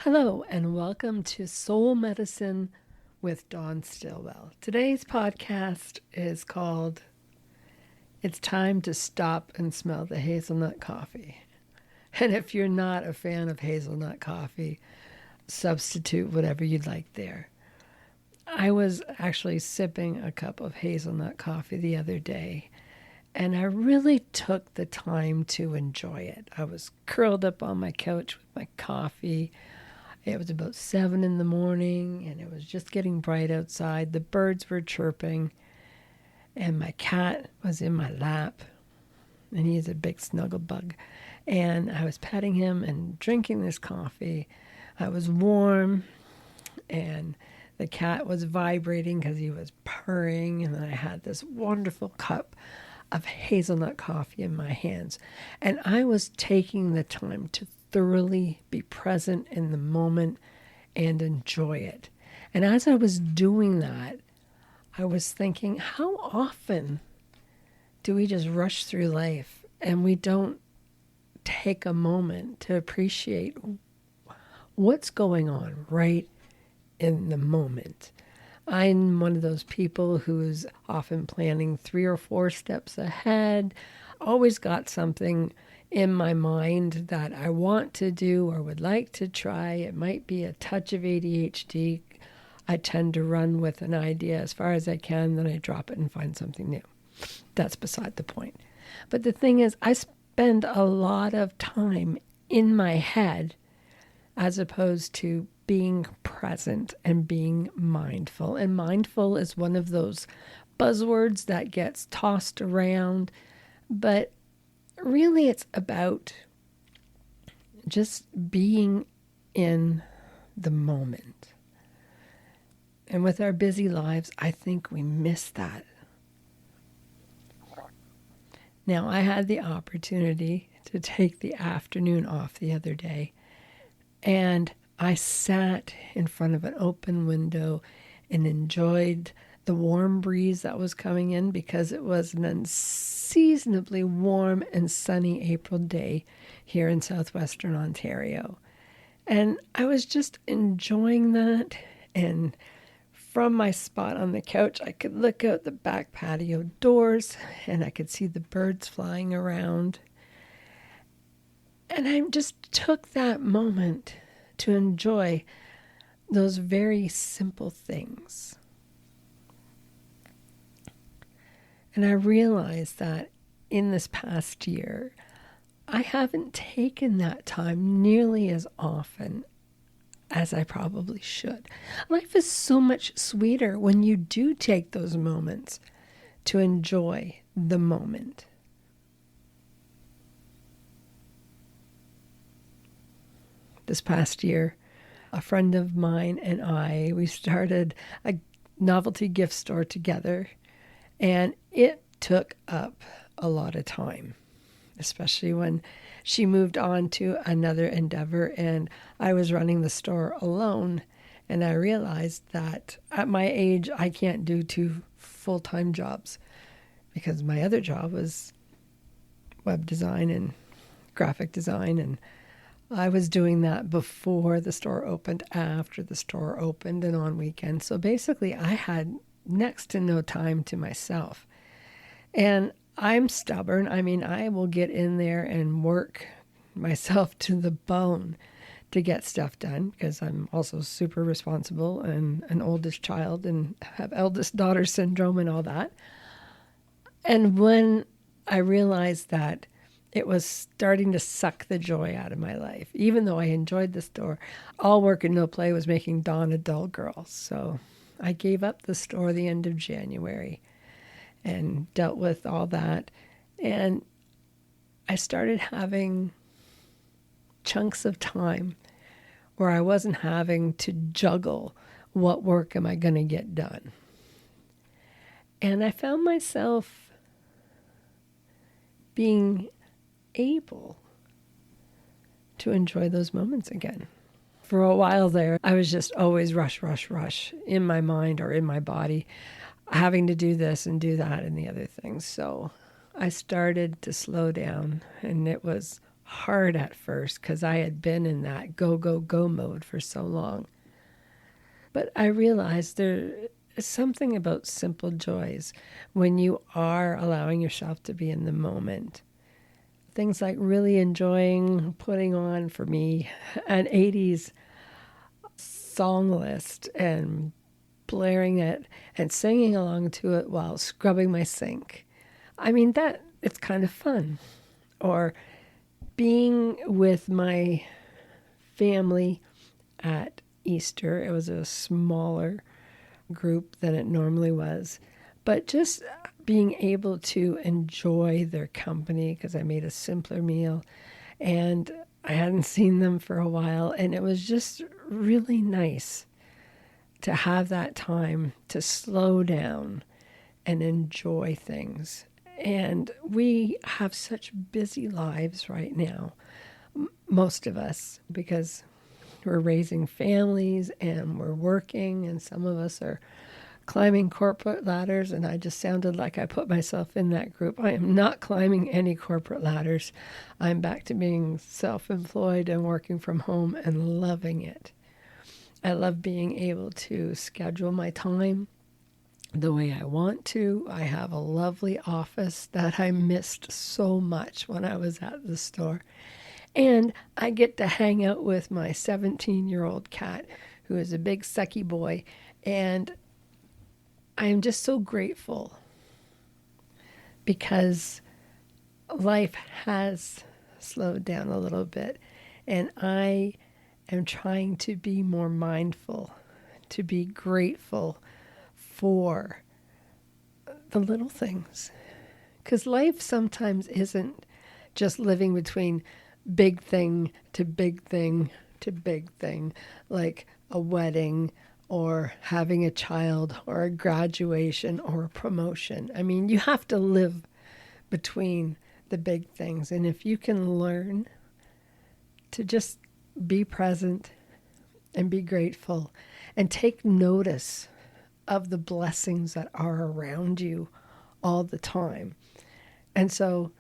Hello, and welcome to Soul Medicine with Dawn Stilwell. Today's podcast is called It's Time to Stop and Smell the Hazelnut Coffee. And if you're not a fan of hazelnut coffee, substitute whatever you'd like there. I was actually sipping a cup of hazelnut coffee the other day, and I really took the time to enjoy it. I was curled up on my couch with my coffee. It was about 7 in the morning, and it was just getting bright outside. The birds were chirping, and my cat was in my lap, and he's a big snuggle bug. And I was petting him and drinking this coffee. I was warm, and the cat was vibrating because he was purring, and I had this wonderful cup of hazelnut coffee in my hands. And I was taking the time to thoroughly be present in the moment and enjoy it. And as I was doing that, I was thinking, how often do we just rush through life and we don't take a moment to appreciate what's going on right in the moment? I'm one of those people who's often planning 3 or 4 steps ahead, always got something in my mind that I want to do or would like to try. It might be a touch of ADHD. I tend to run with an idea as far as I can, then I drop it and find something new. That's beside the point. But the thing is, I spend a lot of time in my head as opposed to being present and being mindful. And mindful is one of those buzzwords that gets tossed around, but really it's about just being in the moment. And with our busy lives, I think we miss that. Now, I had the opportunity to take the afternoon off the other day, and I sat in front of an open window and enjoyed the warm breeze that was coming in because it was an unseasonably warm and sunny April day here in southwestern Ontario. And I was just enjoying that. And from my spot on the couch, I could look out the back patio doors and I could see the birds flying around. And I just took that moment to enjoy those very simple things. And I realized that in this past year, I haven't taken that time nearly as often as I probably should. Life is so much sweeter when you do take those moments to enjoy the moment. This past year, a friend of mine and we started a novelty gift store together, and it took up a lot of time, especially when she moved on to another endeavor and I was running the store alone. And I realized that at my age, I can't do 2 full-time jobs because my other job was web design and graphic design, and I was doing that before the store opened, after the store opened, and on weekends. So basically, I had next to no time to myself. And I'm stubborn. I mean, I will get in there and work myself to the bone to get stuff done because I'm also super responsible and an oldest child and have eldest daughter syndrome and all that. And when I realized that it was starting to suck the joy out of my life, even though I enjoyed the store, all work and no play was making Dawn a dull girl. So I gave up the store the end of January and dealt with all that. And I started having chunks of time where I wasn't having to juggle what work am I going to get done. And I found myself being able to enjoy those moments again. For a while there, I was just always rush, rush, rush in my mind or in my body, having to do this and do that and the other things. So I started to slow down, and it was hard at first because I had been in that go, go, go mode for so long. But I realized there is something about simple joys when you are allowing yourself to be in the moment. Things like really enjoying putting on, for me, an 80s song list and blaring it and singing along to it while scrubbing my sink. I mean, that it's kind of fun. Or being with my family at Easter. It was a smaller group than it normally was. But just being able to enjoy their company because I made a simpler meal and I hadn't seen them for a while. And it was just really nice to have that time to slow down and enjoy things. And we have such busy lives right now, most of us, because we're raising families and we're working, and some of us are climbing corporate ladders. And I just sounded like I put myself in that group. I am not climbing any corporate ladders. I'm back to being self-employed and working from home and loving it. I love being able to schedule my time the way I want to. I have a lovely office that I missed so much when I was at the store. And I get to hang out with my 17-year-old cat, who is a big sucky boy. And I am just so grateful because life has slowed down a little bit. And I am trying to be more mindful, to be grateful for the little things. Because life sometimes isn't just living between big thing to big thing to big thing, like a wedding or having a child or a graduation or a promotion. I mean, you have to live between the big things. And if you can learn to just be present and be grateful and take notice of the blessings that are around you all the time. And so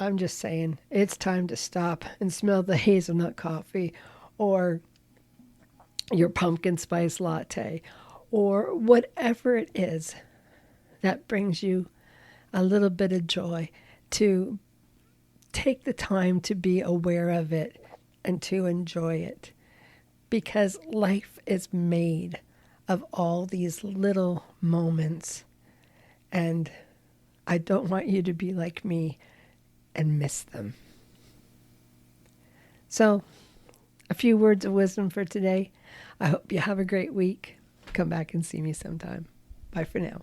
I'm just saying, it's time to stop and smell the hazelnut coffee or your pumpkin spice latte or whatever it is that brings you a little bit of joy, to take the time to be aware of it and to enjoy it. Because life is made of all these little moments. And I don't want you to be like me and miss them. So, a few words of wisdom for today. I hope you have a great week. Come back and see me sometime. Bye for now.